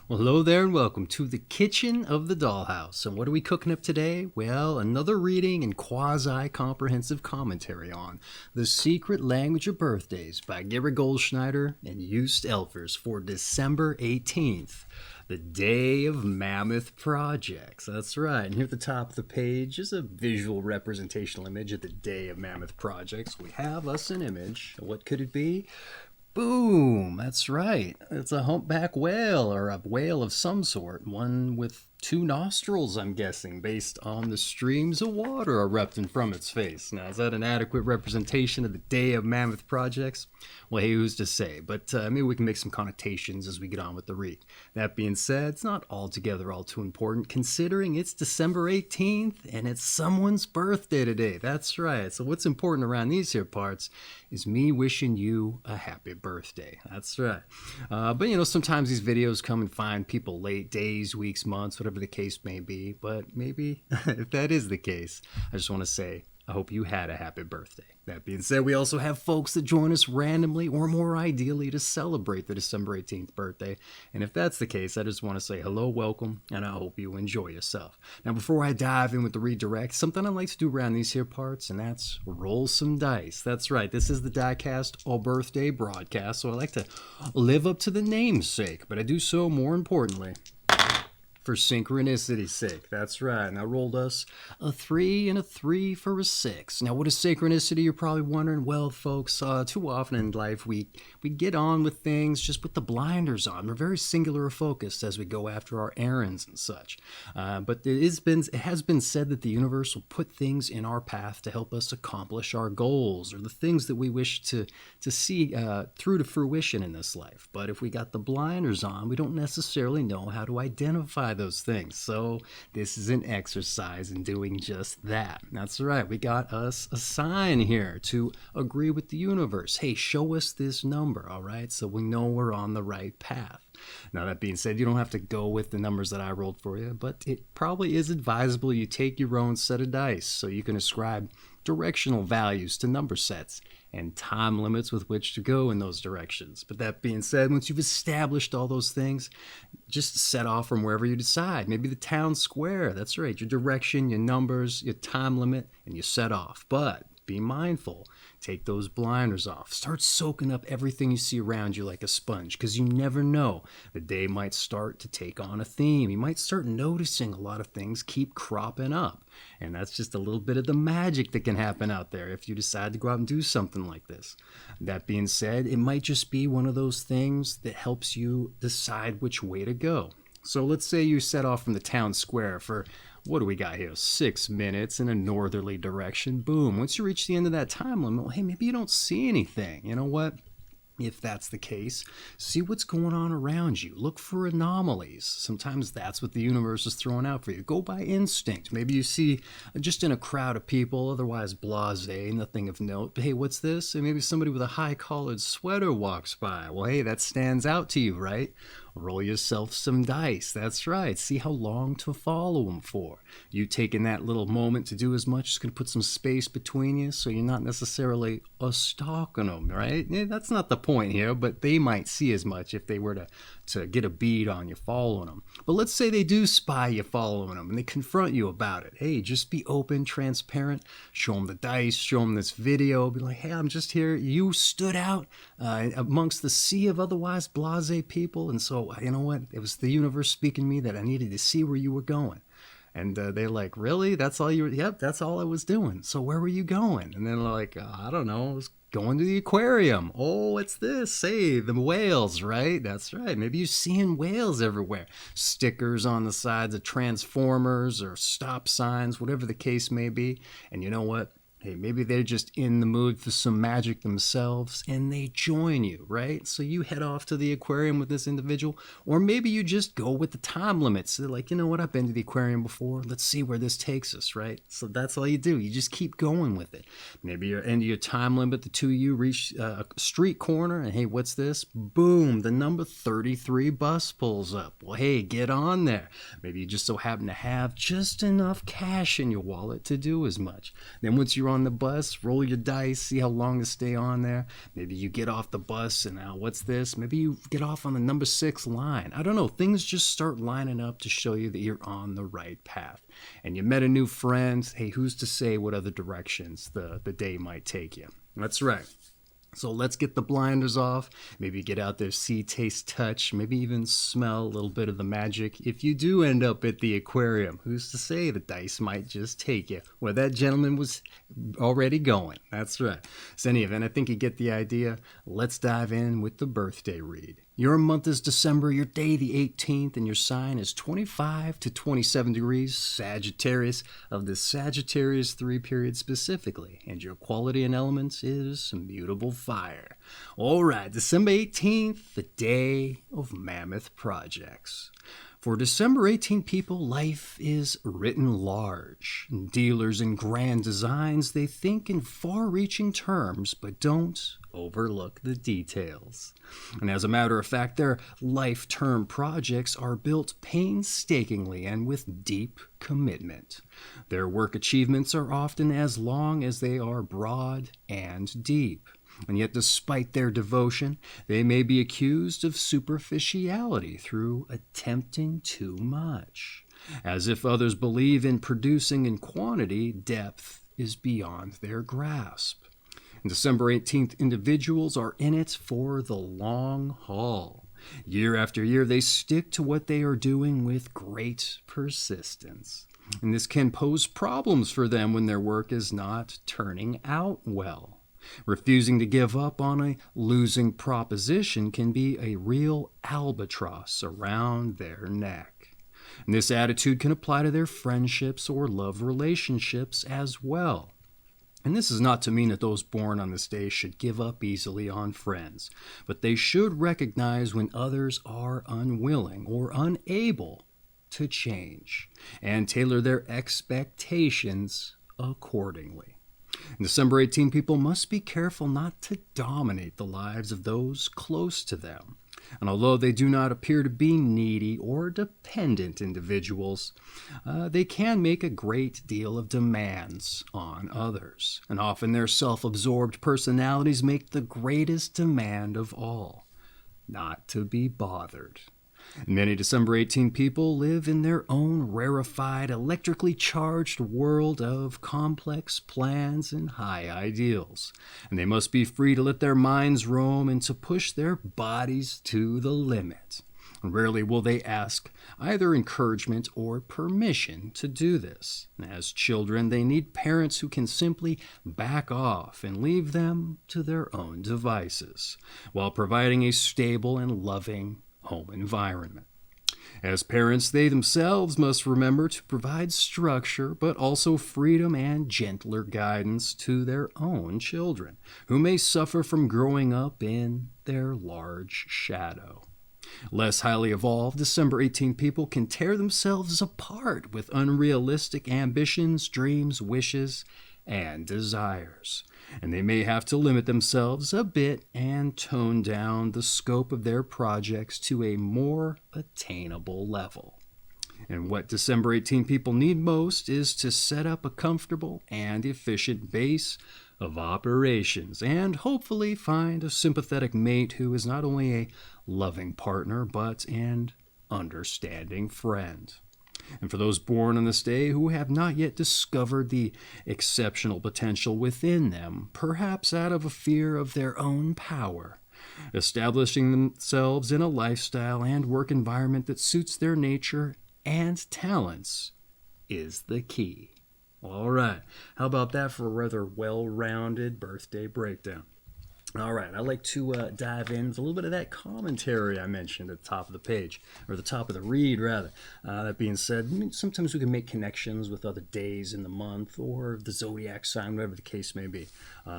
Well, hello there and welcome to the kitchen of the dollhouse. And what are we cooking up today? Well, another reading and quasi-comprehensive commentary on The Secret Language of Birthdays by Gary Goldschneider and Joost Elvers for December 18th, the day of Mammoth Projects. That's right. And here at the top of the page is a visual representational image of the day of Mammoth Projects. We have us an image. What could it be? Boom! That's right. It's a humpback whale, or a whale of some sort. One with two nostrils, I'm guessing, based on the streams of water erupting from its face. Now, is that an adequate representation of the day of Mammoth Projects? Well, hey, who's to say? But maybe we can make some connotations as we get on with the read. That being said, it's not altogether all too important, considering it's December 18th and it's someone's birthday today. That's right. So what's important around these here parts is me wishing you a happy birthday. That's right. But, sometimes these videos come and find people late, days, weeks, months, whatever the case may be. But maybe if that is the case, I just want to say I hope you had a happy birthday. That being said, we also have folks that join us randomly or more ideally to celebrate the December 18th birthday. And if that's the case, I just want to say hello, welcome, and I hope you enjoy yourself. Now, before I dive in with the redirect, something I like to do around these here parts, and that's roll some dice. That's right. This is the DykASSt All Birthday broadcast, so I like to live up to the namesake, but I do so more importantly for synchronicity's sake. That's right. And I rolled us a 3 and a 3 for a 6. Now, what is synchronicity? You're probably wondering. Well, folks, too often in life we get on with things just with the blinders on. We're very singular focused as we go after our errands and such. But it has been said that the universe will put things in our path to help us accomplish our goals or the things that we wish to see through to fruition in this life. But if we got the blinders on, we don't necessarily know how to identify those things. So this is an exercise in doing just that. That's right. We got us a sign here to agree with the universe. Hey, show us this number, all right? So we know we're on the right path. Now, that being said, you don't have to go with the numbers that I rolled for you, but it probably is advisable you take your own set of dice so you can ascribe directional values to number sets and time limits with which to go in those directions. But that being said, once you've established all those things, just set off from wherever you decide. Maybe the town square. That's right. Your direction, your numbers, your time limit, and you set off. But be mindful. Take those blinders off. Start soaking up everything you see around you like a sponge, because you never know. The day might start to take on a theme. You might start noticing a lot of things keep cropping up. And that's just a little bit of the magic that can happen out there if you decide to go out and do something like this. That being said, it might just be one of those things that helps you decide which way to go. So let's say you set off from the town square for, what do we got here, 6 minutes in a northerly direction. Boom. Once you reach the end of that time limit, well, hey, maybe you don't see anything. You know what? If that's the case, see what's going on around you. Look for anomalies. Sometimes that's what the universe is throwing out for you. Go by instinct. Maybe you see just in a crowd of people, otherwise blasé, nothing of note. But hey, what's this? And maybe somebody with a high-collared sweater walks by. Well, hey, that stands out to you, right? Roll yourself some dice. That's right. See how long to follow them for. You taking that little moment to do as much is going to put some space between you, so you're not necessarily stalking them, right? Yeah, that's not the point here, but they might see as much if they were to get a bead on you following them. But let's say they do spy you following them and they confront you about it. Hey, just be open, transparent. Show them the dice. Show them this video. Be like, hey, I'm just here. You stood out amongst the sea of otherwise blasé people, and so you know what? It was the universe speaking to me that I needed to see where you were going. And they're like, really? That's all you were? Yep, that's all I was doing. So where were you going? And then like, I don't know. I was going to the aquarium. Oh, it's this. Hey, the whales, right? That's right. Maybe you're seeing whales everywhere. Stickers on the sides of transformers or stop signs, whatever the case may be. And you know what? Hey, maybe they're just in the mood for some magic themselves and they join you, right? So you head off to the aquarium with this individual, or maybe you just go with the time limits. They're like, you know what? I've been to the aquarium before. Let's see where this takes us, right? So that's all you do. You just keep going with it. Maybe you're into your time limit. The two of you reach a street corner and hey, what's this? Boom, the number 33 bus pulls up. Well, hey, get on there. Maybe you just so happen to have just enough cash in your wallet to do as much. Then once you're on on the bus, roll your dice, see how long to stay on there. Maybe you get off the bus and now what's this? Maybe you get off on the number 6 line. I don't know. Things just start lining up to show you that you're on the right path. And you met a new friend. Hey, who's to say what other directions the day might take you? That's right. So let's get the blinders off, maybe get out there, see, taste, touch, maybe even smell a little bit of the magic. If you do end up at the aquarium, who's to say the dice might just take you where that gentleman was already going? That's right. So in any event, I think you get the idea. Let's dive in with the birthday read. Your month is December, your day the 18th, and your sign is 25 to 27 degrees Sagittarius of the Sagittarius III period specifically, and your quality and elements is mutable fire. All right, December 18th, the day of Mammoth Projects. For December 18 people, life is written large. Dealers in grand designs, they think in far-reaching terms, but don't overlook the details. And as a matter of fact, their life-term projects are built painstakingly and with deep commitment. Their work achievements are often as long as they are broad and deep. And yet, despite their devotion, they may be accused of superficiality through attempting too much. As if others believe in producing in quantity, depth is beyond their grasp. And December 18th individuals are in it for the long haul. Year after year, they stick to what they are doing with great persistence. And this can pose problems for them when their work is not turning out well. Refusing to give up on a losing proposition can be a real albatross around their neck. And this attitude can apply to their friendships or love relationships as well. And this is not to mean that those born on this day should give up easily on friends, but they should recognize when others are unwilling or unable to change and tailor their expectations accordingly. December 18 people must be careful not to dominate the lives of those close to them. And although they do not appear to be needy or dependent individuals, they can make a great deal of demands on others. And often their self-absorbed personalities make the greatest demand of all, not to be bothered. Many December 18 people live in their own rarefied, electrically charged world of complex plans and high ideals. And they must be free to let their minds roam and to push their bodies to the limit. Rarely will they ask either encouragement or permission to do this. As children, they need parents who can simply back off and leave them to their own devices, while providing a stable and loving home environment. As parents, they themselves must remember to provide structure, but also freedom and gentler guidance to their own children, who may suffer from growing up in their large shadow. Less highly evolved December 18 people can tear themselves apart with unrealistic ambitions, dreams, wishes, and desires. And they may have to limit themselves a bit and tone down the scope of their projects to a more attainable level. And what December 18 people need most is to set up a comfortable and efficient base of operations and hopefully find a sympathetic mate who is not only a loving partner but an understanding friend. And for those born on this day who have not yet discovered the exceptional potential within them, perhaps out of a fear of their own power, establishing themselves in a lifestyle and work environment that suits their nature and talents is the key. All right, how about that for a rather well-rounded birthday breakdown? All right, I'd like to dive in with a little bit of that commentary I mentioned at the top of the page, or the top of the read, rather. That being said, sometimes we can make connections with other days in the month or the zodiac sign, whatever the case may be.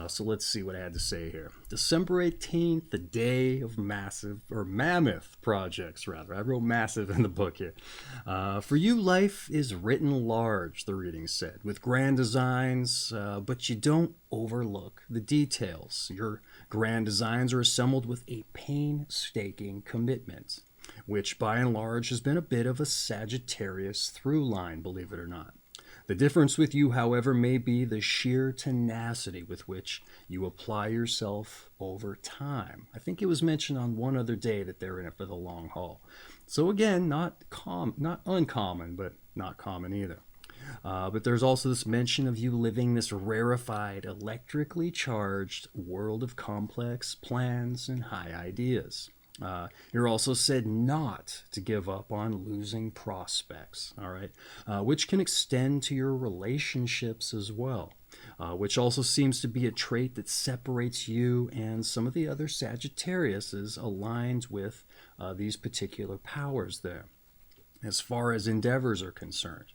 So let's see what I had to say here. December 18th, the day of Mammoth Projects, rather. I wrote massive in the book here. For you, life is written large, the reading said, with grand designs, but you don't overlook the details. Your grand designs are assembled with a painstaking commitment, which by and large has been a bit of a Sagittarius through line, believe it or not. The difference with you, however, may be the sheer tenacity with which you apply yourself over time. I think it was mentioned on one other day that they're in it for the long haul. So again, not uncommon, but not common either. But there's also this mention of you living this rarefied, electrically charged world of complex plans and high ideas. You're also said not to give up on losing prospects, all right, which can extend to your relationships as well, which also seems to be a trait that separates you and some of the other Sagittariuses aligned with these particular powers there. As far as endeavors are concerned,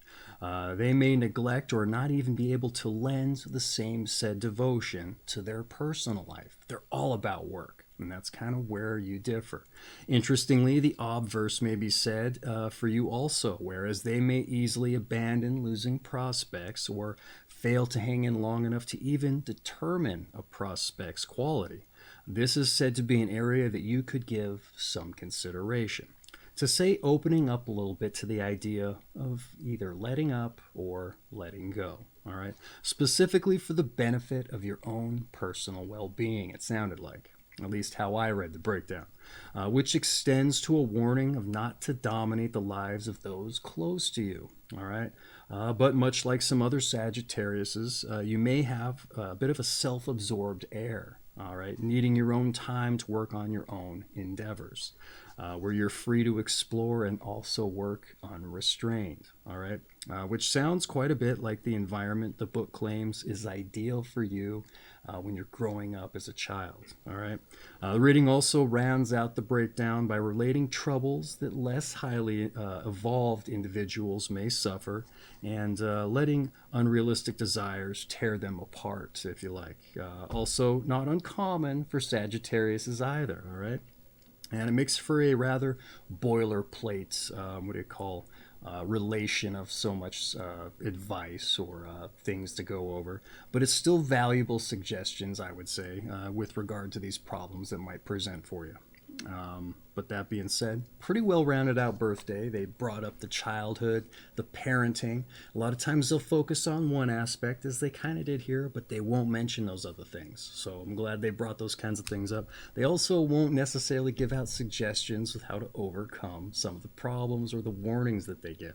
they may neglect or not even be able to lend the same said devotion to their personal life. They're all about work, and that's kind of where you differ. Interestingly, the obverse may be said for you also, whereas they may easily abandon losing prospects or fail to hang in long enough to even determine a prospect's quality. This is said to be an area that you could give some consideration. To say opening up a little bit to the idea of either letting up or letting go, all right? Specifically for the benefit of your own personal well-being, it sounded like, at least how I read the breakdown, which extends to a warning of not to dominate the lives of those close to you, all right? But much like some other Sagittariuses, you may have a bit of a self-absorbed air, all right, needing your own time to work on your own endeavors. Where you're free to explore and also work unrestrained, all right? Which sounds quite a bit like the environment the book claims is ideal for you when you're growing up as a child, all right? The reading also rounds out the breakdown by relating troubles that less highly evolved individuals may suffer and letting unrealistic desires tear them apart, if you like. Also not uncommon for Sagittarius either, all right? And it makes for a rather boilerplate, relation of so much advice or things to go over. But it's still valuable suggestions, I would say, with regard to these problems that might present for you. But that being said, pretty well rounded out birthday. They brought up the childhood, the parenting. A lot of times they'll focus on one aspect, as they kind of did here, but they won't mention those other things. So I'm glad they brought those kinds of things up. They also won't necessarily give out suggestions with how to overcome some of the problems or the warnings that they give.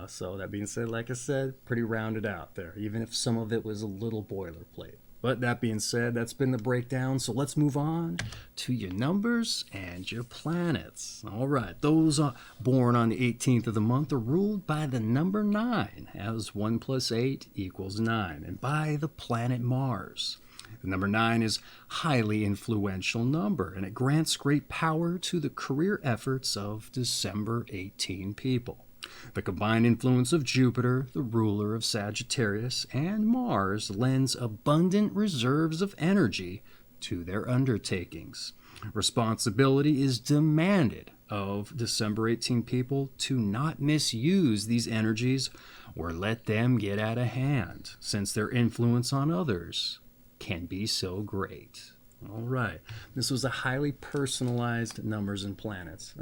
So that being said, like I said, pretty rounded out there, even if some of it was a little boilerplate. But that being said, that's been the breakdown. So let's move on to your numbers and your planets. All right, those born on the 18th of the month are ruled by the number 9, as 1 plus 8 equals 9, and by the planet Mars. The number 9 is a highly influential number, and it grants great power to the career efforts of December 18 people. The combined influence of Jupiter, the ruler of Sagittarius, and Mars lends abundant reserves of energy to their undertakings. Responsibility is demanded of December 18 people to not misuse these energies or let them get out of hand, since their influence on others can be so great. All right. This was a highly personalized numbers and planets.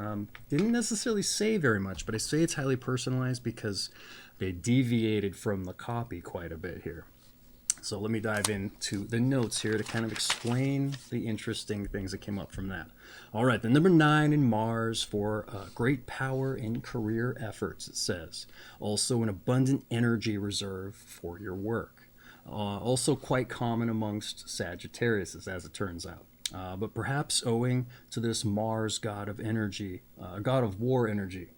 Didn't necessarily say very much, but I say it's highly personalized because they deviated from the copy quite a bit here. So let me dive into the notes here to kind of explain the interesting things that came up from that. All right, the number 9 in Mars for great power in career efforts, it says. Also an abundant energy reserve for your work. Also quite common amongst Sagittarius, as it turns out. But perhaps owing to this Mars god of energy, god of war energy,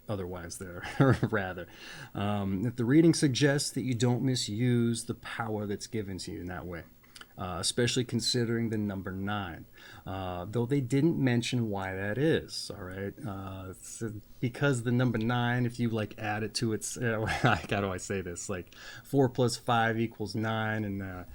otherwise there, rather. If the reading suggests that you don't misuse the power that's given to you in that way. Especially considering the number 9, though they didn't mention why that is. All right, because the number 9, if you like add it to its, how do I say this? Like 4 plus 5 equals 9, and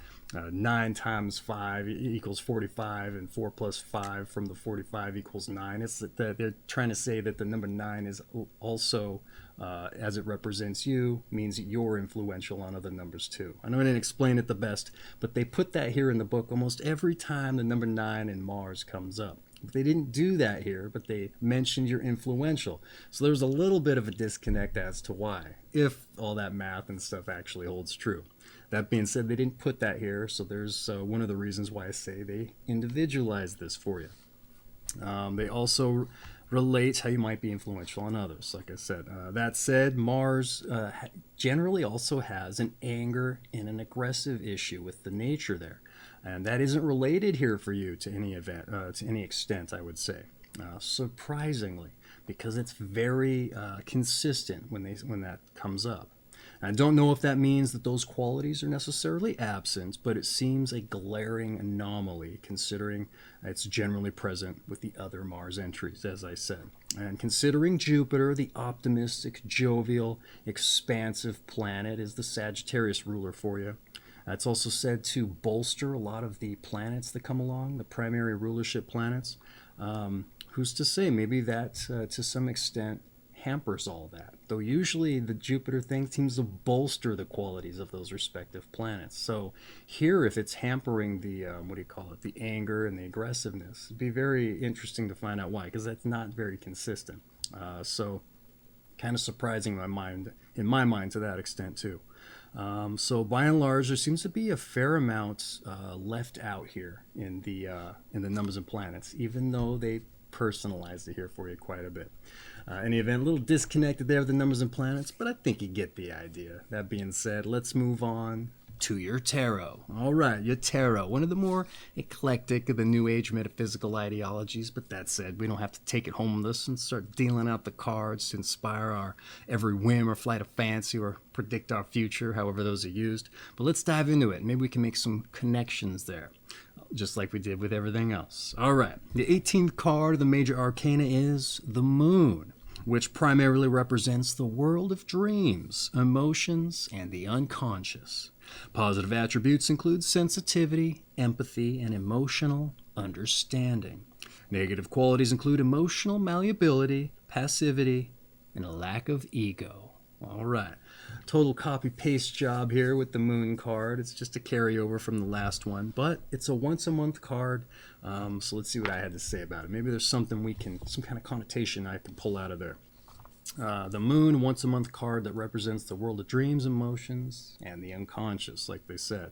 9 times 5 equals 45, and 4 plus 5 from the 45 equals 9. It's that they're trying to say that the number 9 is also, as it represents you, means you're influential on other numbers too. I know I didn't explain it the best, but they put that here in the book almost every time the number 9 in Mars comes up. They didn't do that here, but they mentioned you're influential. So there's a little bit of a disconnect as to why, if all that math and stuff actually holds true. That being said, they didn't put that here, so there's one of the reasons why I say they individualized this for you. They also relate how you might be influential on others, like I said. That said, Mars generally also has an anger and an aggressive issue with the nature there. And that isn't related here for you to any extent, I would say. Surprisingly, because it's very consistent when that comes up. I don't know if that means that those qualities are necessarily absent, but it seems a glaring anomaly considering it's generally present with the other Mars entries, as I said. And considering Jupiter, the optimistic, jovial, expansive planet, is the Sagittarius ruler for you. It's also said to bolster a lot of the planets that come along, the primary rulership planets. Who's to say? Maybe that, to some extent, hampers all that. Though usually the Jupiter thing seems to bolster the qualities of those respective planets. So here, if it's hampering the, the anger and the aggressiveness, it'd be very interesting to find out why, because that's not very consistent. So kind of surprising in my mind to that extent too. So by and large, there seems to be a fair amount left out here in the numbers and planets, even though they personalized it here for you quite a bit. Any event, a little disconnected there with the numbers and planets, but I think you get the idea. That being said, let's move on to your tarot. All right, your tarot, one of the more eclectic of the New Age metaphysical ideologies, but that said, we don't have to take it home with us and start dealing out the cards to inspire our every whim or flight of fancy or predict our future, however those are used. But let's dive into it. Maybe we can make some connections there, just like we did with everything else. All right, the 18th card of the major arcana is the Moon, which primarily represents the world of dreams, emotions, and the unconscious. Positive attributes include sensitivity, empathy, and emotional understanding. Negative qualities include emotional malleability, passivity, and a lack of ego. All right. Total copy-paste job here with the Moon card. It's just a carryover from the last one, but it's a once-a-month card, so let's see what I had to say about it. Maybe there's some kind of connotation I can pull out of there. The Moon, once-a-month card that represents the world of dreams, emotions, and the unconscious, like they said,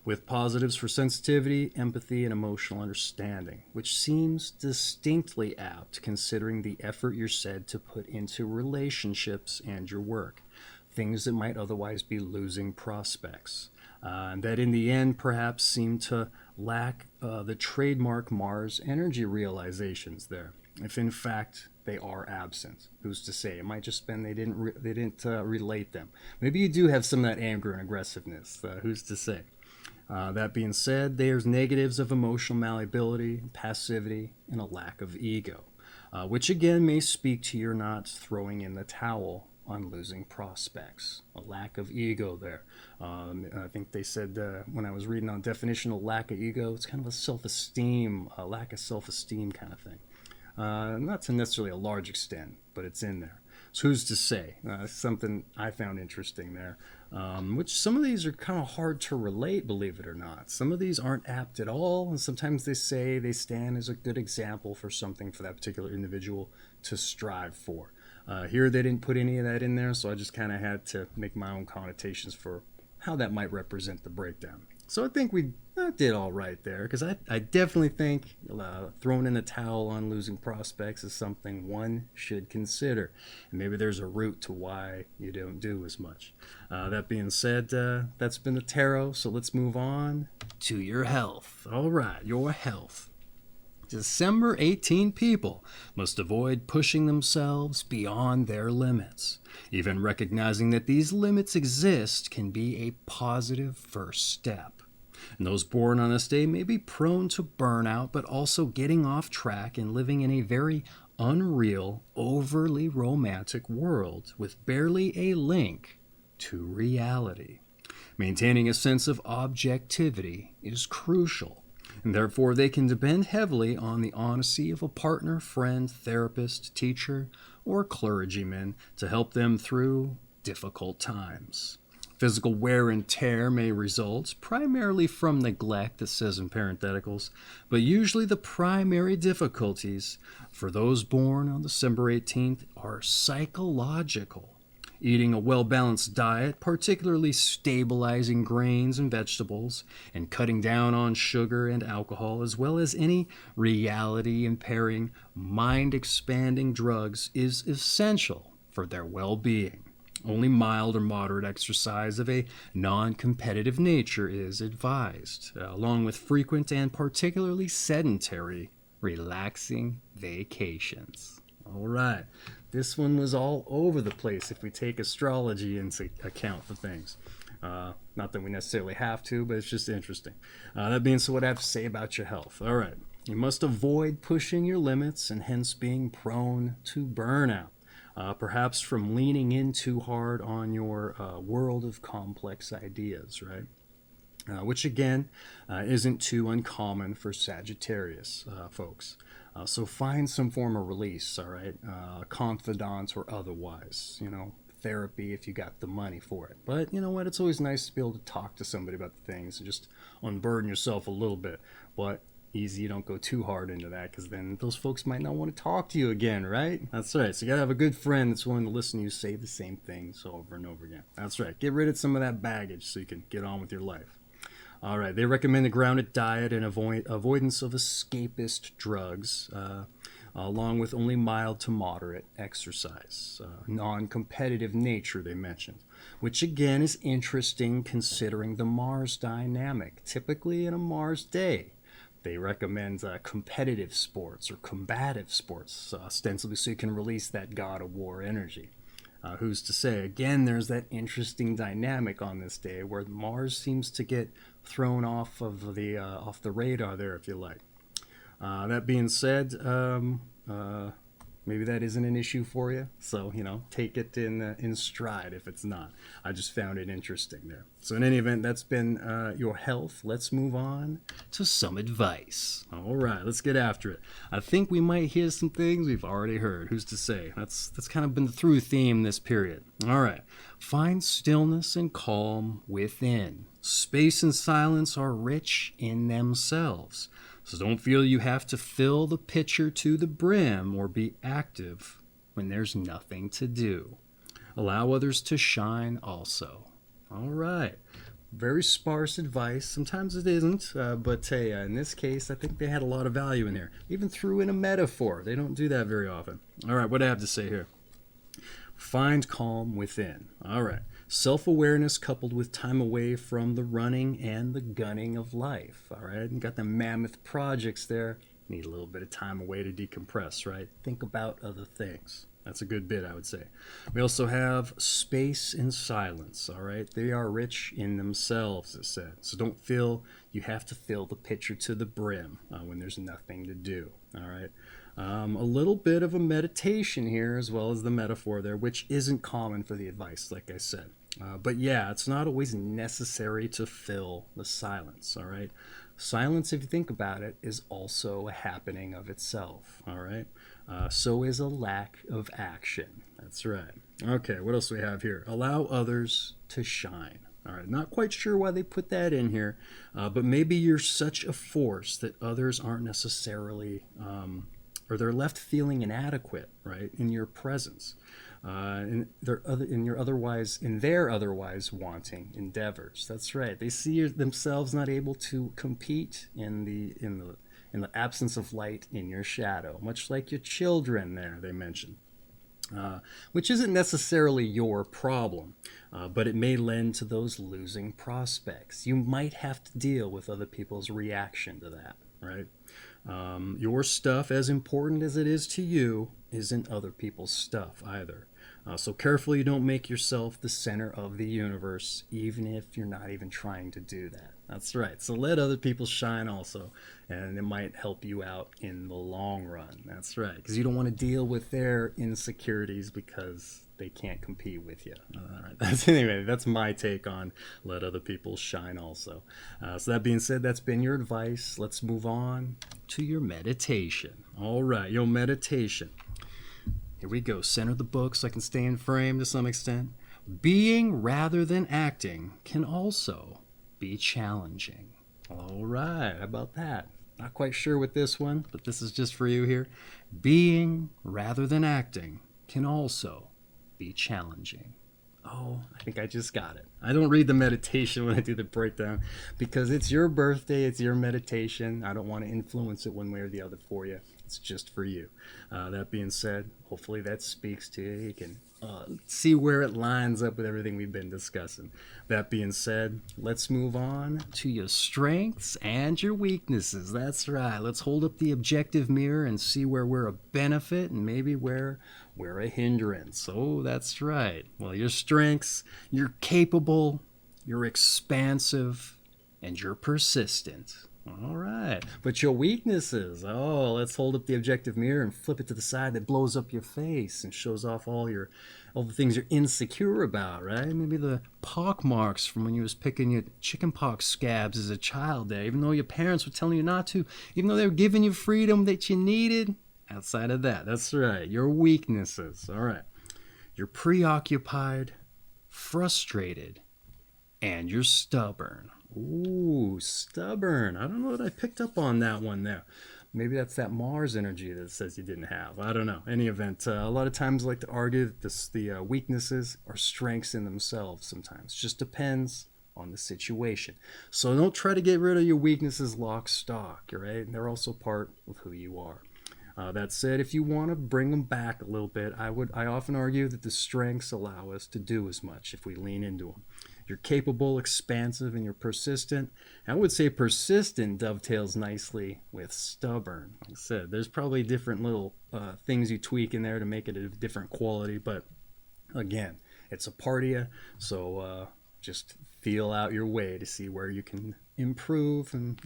with positives for sensitivity, empathy, and emotional understanding, which seems distinctly apt considering the effort you're said to put into relationships and your work, things that might otherwise be losing prospects, and that in the end perhaps seem to lack the trademark Mars energy realizations there, if in fact they are absent. Who's to say? It might just been they didn't relate them. Maybe you do have some of that anger and aggressiveness. Who's to say? That being said, there's negatives of emotional malleability, passivity, and a lack of ego, which again may speak to your not throwing in the towel on losing prospects. A lack of ego there. I think they said when I was reading on definition of lack of ego, it's kind of a lack of self-esteem kind of thing. Not to necessarily a large extent, but it's in there. So who's to say? Something I found interesting there, which some of these are kind of hard to relate, believe it or not. Some of these aren't apt at all, and sometimes they say they stand as a good example for something for that particular individual to strive for. Here they didn't put any of that in there, so I just kind of had to make my own connotations for how that might represent the breakdown. So I think we did all right there, because I definitely think throwing in the towel on losing prospects is something one should consider. And maybe there's a root to why you don't do as much. That being said, that's been the tarot, so let's move on to your health. All right, your health. December 18 people must avoid pushing themselves beyond their limits. Even recognizing that these limits exist can be a positive first step. And those born on this day may be prone to burnout, but also getting off track and living in a very unreal, overly romantic world with barely a link to reality. Maintaining a sense of objectivity is crucial, and therefore they can depend heavily on the honesty of a partner, friend, therapist, teacher, or clergyman to help them through difficult times. Physical wear and tear may result, primarily from neglect, it says in parentheticals, but usually the primary difficulties for those born on December 18th are psychological. Eating a well-balanced diet, particularly stabilizing grains and vegetables, and cutting down on sugar and alcohol, as well as any reality-impairing, mind-expanding drugs, is essential for their well-being. Only mild or moderate exercise of a non-competitive nature is advised, along with frequent and particularly sedentary, relaxing vacations. All right. This one was all over the place if we take astrology into account for things. Not that we necessarily have to, but it's just interesting. That being so, what I have to say about your health. All right. You must avoid pushing your limits and hence being prone to burnout. Perhaps from leaning in too hard on your world of complex ideas, right? Which again isn't too uncommon for Sagittarius folks. So find some form of release, all right? Confidant or otherwise, therapy if you got the money for it. But you know what? It's always nice to be able to talk to somebody about the things and just unburden yourself a little bit. But easy, you don't go too hard into that because then those folks might not want to talk to you again, right? That's right. So you gotta have a good friend that's willing to listen to you say the same things over and over again. That's right. Get rid of some of that baggage so you can get on with your life. All right. They recommend a grounded diet and avoidance of escapist drugs, along with only mild to moderate exercise. Non-competitive nature, they mentioned, which again is interesting considering the Mars dynamic. Typically in a Mars day, they recommend competitive sports or combative sports, ostensibly so you can release that God of War energy. Who's to say? Again, there's that interesting dynamic on this day where Mars seems to get thrown off of the radar there, if you like. That being said, maybe that isn't an issue for you. So, take it in stride if it's not. I just found it interesting there. So in any event, that's been your health. Let's move on to some advice. All right, let's get after it. I think we might hear some things we've already heard. Who's to say? That's kind of been the through theme this period. All right. Find stillness and calm within. Space and silence are rich in themselves. So don't feel you have to fill the pitcher to the brim or be active when there's nothing to do. Allow others to shine also. All right. Very sparse advice. Sometimes it isn't, but hey, in this case, I think they had a lot of value in there. Even threw in a metaphor. They don't do that very often. All right, what do I have to say here? Find calm within. All right. Self-awareness coupled with time away from the running and the gunning of life. All right. You got the Mammoth Projects there. Need a little bit of time away to decompress, right? Think about other things. That's a good bit, I would say. We also have space and silence, all right? They are rich in themselves, it said. So don't feel you have to fill the pitcher to the brim when there's nothing to do, all right? A little bit of a meditation here as well as the metaphor there, which isn't common for the advice, like I said. But yeah, it's not always necessary to fill the silence, all right? Silence, if you think about it, is also a happening of itself, all right? So is a lack of action. That's right. Okay, what else do we have here? Allow others to shine. All right, not quite sure why they put that in here, but maybe you're such a force that others aren't necessarily, or they're left feeling inadequate, right, in your presence. In their otherwise wanting endeavors. That's right. They see themselves not able to compete in the absence of light in your shadow, much like your children there, they mentioned. Which isn't necessarily your problem, but it may lend to those losing prospects. You might have to deal with other people's reaction to that, right? Your stuff, as important as it is to you, isn't other people's stuff either. So carefully you don't make yourself the center of the universe, even if you're not even trying to do that. That's right. So let other people shine also, and it might help you out in the long run. That's right. Because you don't want to deal with their insecurities because they can't compete with you. All right. Anyway, that's my take on let other people shine also. So that being said, that's been your advice. Let's move on to your meditation. All right, your meditation. Here we go. Center the book so I can stay in frame to some extent. Being rather than acting can also be challenging. All right, how about that? Not quite sure with this one, but this is just for you here. Being rather than acting can also be challenging. Oh, I think I just got it. I don't read the meditation when I do the breakdown because it's your birthday, it's your meditation. I don't want to influence it one way or the other for you. It's just for you. That being said, hopefully that speaks to you. You can see where it lines up with everything we've been discussing. That being said, let's move on to your strengths and your weaknesses. That's right. Let's hold up the objective mirror and see where we're a benefit and maybe where we're a hindrance. Oh, that's right. Well, your strengths, you're capable, you're expansive, and you're persistent. All right. But your weaknesses, oh, let's hold up the objective mirror and flip it to the side that blows up your face and shows off all the things you're insecure about, right? Maybe the pock marks from when you was picking your chicken pox scabs as a child there, even though your parents were telling you not to, even though they were giving you freedom that you needed. Outside of that, that's right, your weaknesses. All right. You're preoccupied, frustrated, and you're stubborn. Ooh, stubborn. I don't know that I picked up on that one there. Maybe that's that Mars energy that says you didn't have. I don't know. Any event, a lot of times I like to argue that the weaknesses are strengths in themselves sometimes. Just depends on the situation. So don't try to get rid of your weaknesses lock, stock, right? They're also part of who you are. That said, if you want to bring them back a little bit, I often argue that the strengths allow us to do as much if we lean into them. You're capable, expansive, and you're persistent. I would say persistent dovetails nicely with stubborn. Like I said, there's probably different little things you tweak in there to make it a different quality, but again, it's a part of you, so just feel out your way to see where you can improve and,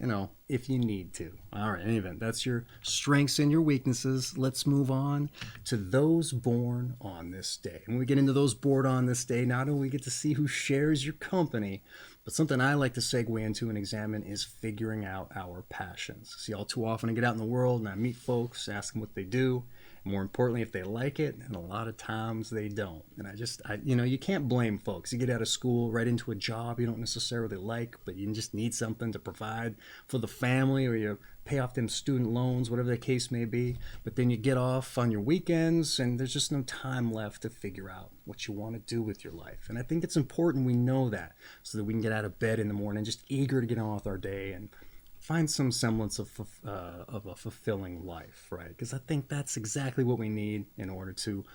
if you need to. All right, in any event, that's your strengths and your weaknesses. Let's move on to those born on this day. When we get into those born on this day, not only get to see who shares your company, but something I like to segue into and examine is figuring out our passions. See, all too often I get out in the world and I meet folks, ask them what they do, and more importantly, if they like it, and a lot of times they don't. And you can't blame folks. You get out of school, right into a job you don't necessarily like, but you just need something to provide for the family, or you pay off them student loans, whatever the case may be. But then you get off on your weekends, and there's just no time left to figure out what you want to do with your life. And I think it's important we know that, so that we can get out of bed in the morning just eager to get on with our day and find some semblance of a fulfilling life, right? Because I think that's exactly what we need in order to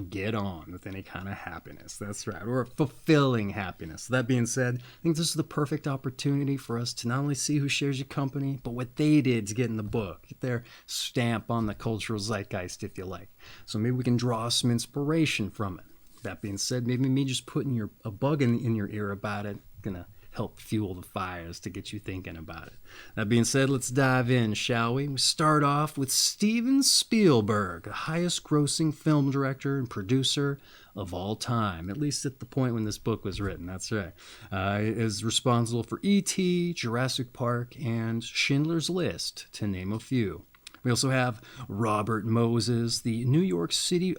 get on with any kind of happiness. That's right, or fulfilling happiness. That being said, I think this is the perfect opportunity for us to not only see who shares your company, but what they did to get in the book, get their stamp on the cultural zeitgeist, if you like. So maybe we can draw some inspiration from it. That being said, maybe me just putting a bug in your ear about it gonna help fuel the fires to get you thinking about it. That being said, let's dive in, shall we? We start off with Steven Spielberg, the highest grossing film director and producer of all time, at least at the point when this book was written. That's right. He is responsible for E.T., Jurassic Park, and Schindler's List, to name a few. We also have Robert Moses, a New York City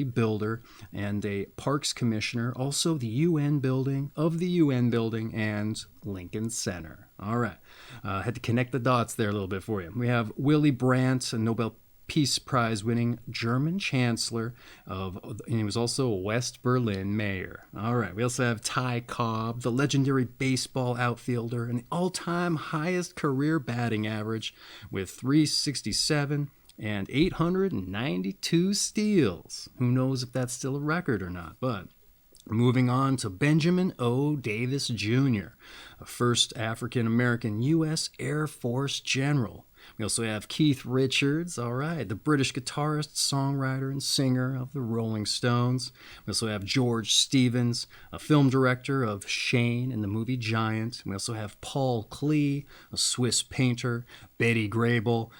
builder and a parks commissioner, also the UN building, and Lincoln Center. All right. Had to connect the dots there a little bit for you. We have Willy Brandt, a Nobel Peace Prize winning German chancellor and he was also a West Berlin mayor. All right, we also have Ty Cobb, the legendary baseball outfielder and the all-time highest career batting average with 367 and 892 steals. Who knows if that's still a record or not, but moving on to Benjamin O. Davis Jr., a first African-American U.S. Air Force general. We also have Keith Richards, all right, the British guitarist, songwriter, and singer of the Rolling Stones. We also have George Stevens, a film director of Shane and the movie Giant. We also have Paul Klee, a Swiss painter. Betty Grable,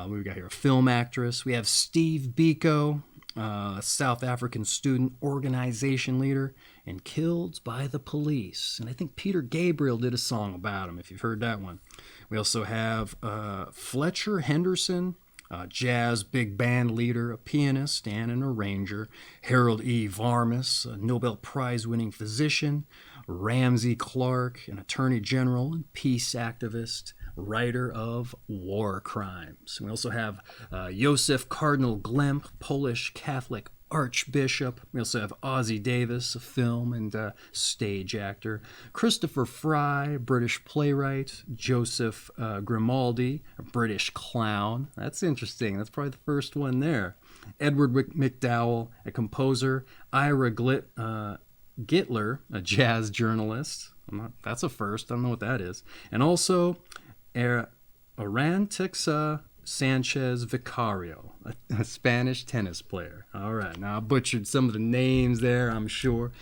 we've got here a film actress. We have Steve Biko, a South African student organization leader, and killed by the police. And I think Peter Gabriel did a song about him, if you've heard that one. We also have Fletcher Henderson, jazz big band leader, a pianist, and an arranger. Harold E. Varmus, a Nobel Prize winning physician. Ramsey Clark, an attorney general and peace activist, writer of war crimes. We also have Joseph Cardinal Glemp, Polish Catholic archbishop. We also have Ozzie Davis, a film and stage actor. Christopher Fry, British playwright. Joseph Grimaldi, a British clown. That's interesting. That's probably the first one there. Edward McDowell, a composer. Ira Gittler, a jazz journalist. That's a first. I don't know what that is. And also Arantixa Sanchez Vicario, a Spanish tennis player. All right, now I butchered some of the names there, I'm sure.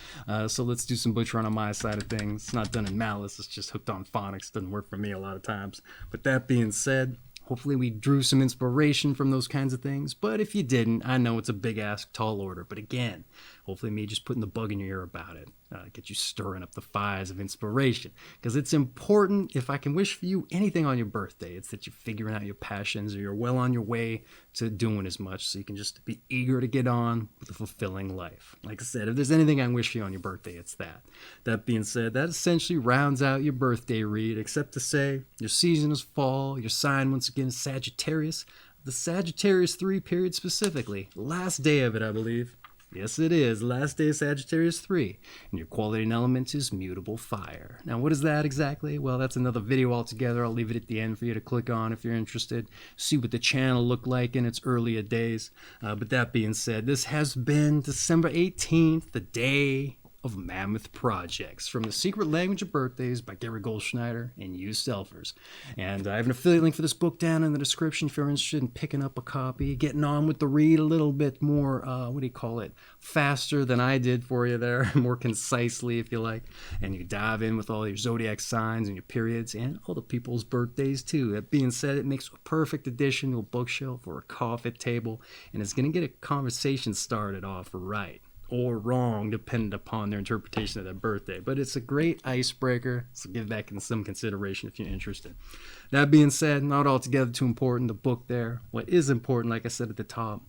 So let's do some butchering on my side of things. It's not done in malice. It's just hooked on phonics. Doesn't work for me a lot of times. But that being said, hopefully we drew some inspiration from those kinds of things. But if you didn't, I know it's a big ask, tall order. But again, hopefully me just putting the bug in your ear about it get you stirring up the fires of inspiration. Because it's important, if I can wish for you anything on your birthday, it's that you're figuring out your passions or you're well on your way to doing as much so you can just be eager to get on with a fulfilling life. Like I said, if there's anything I wish for you on your birthday, it's that. That being said, that essentially rounds out your birthday read, except to say your season is fall, your sign once again is Sagittarius, the Sagittarius III period specifically. Last day of it, I believe. Yes, it is. Last day of Sagittarius III. And your quality and element is mutable fire. Now, what is that exactly? Well, that's another video altogether. I'll leave it at the end for you to click on if you're interested. See what the channel looked like in its earlier days. But that being said, this has been December 18th, the day of Mammoth Projects, from The Secret Language of Birthdays by Gary Goldschneider and you selfers. And I have an affiliate link for this book down in the description if you're interested in picking up a copy, getting on with the read a little bit more, faster than I did for you there, more concisely if you like. And you dive in with all your zodiac signs and your periods and all the people's birthdays too. That being said, it makes a perfect addition to a bookshelf or a coffee table, and it's going to get a conversation started off right or wrong, depending upon their interpretation of that birthday. But it's a great icebreaker, so give that some consideration if you're interested. That being said, not altogether too important, the book there. What is important, like I said at the top,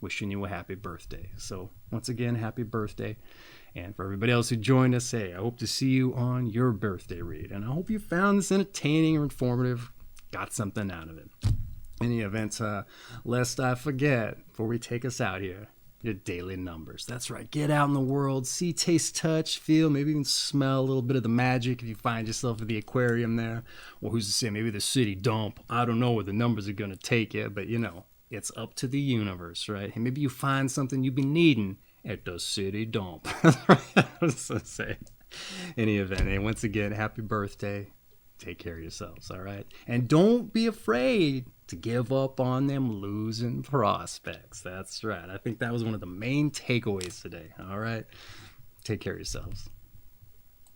wishing you a happy birthday. So once again, happy birthday. And for everybody else who joined us, hey, I hope to see you on your birthday read. And I hope you found this entertaining or informative, got something out of it. In the event, lest I forget, before we take us out here, your daily numbers. That's right. Get out in the world, see, taste, touch, feel, maybe even smell a little bit of the magic if you find yourself at the aquarium there. Or who's to say, maybe the city dump. I don't know where the numbers are going to take you, but you know, it's up to the universe, right? And maybe you find something you've been needing at the city dump. That's right. I was going to say. Any event, hey, once again, happy birthday. Take care of yourselves, all right? And don't be afraid to give up on them losing prospects. That's right. I think that was one of the main takeaways today, all right? Take care of yourselves.